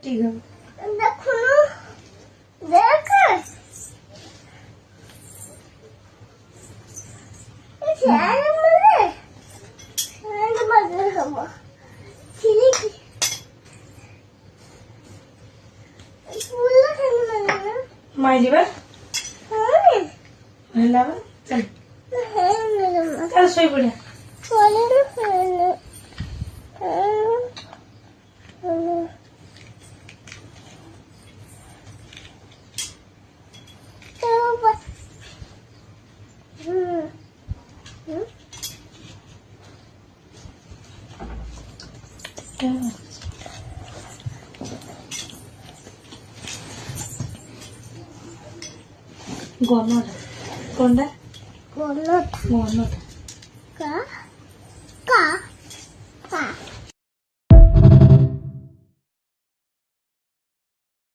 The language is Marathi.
ठीक है देखो देख माझी बा चल चल सोई पड्या गोनोट कोंडा गोनोट गोनोट का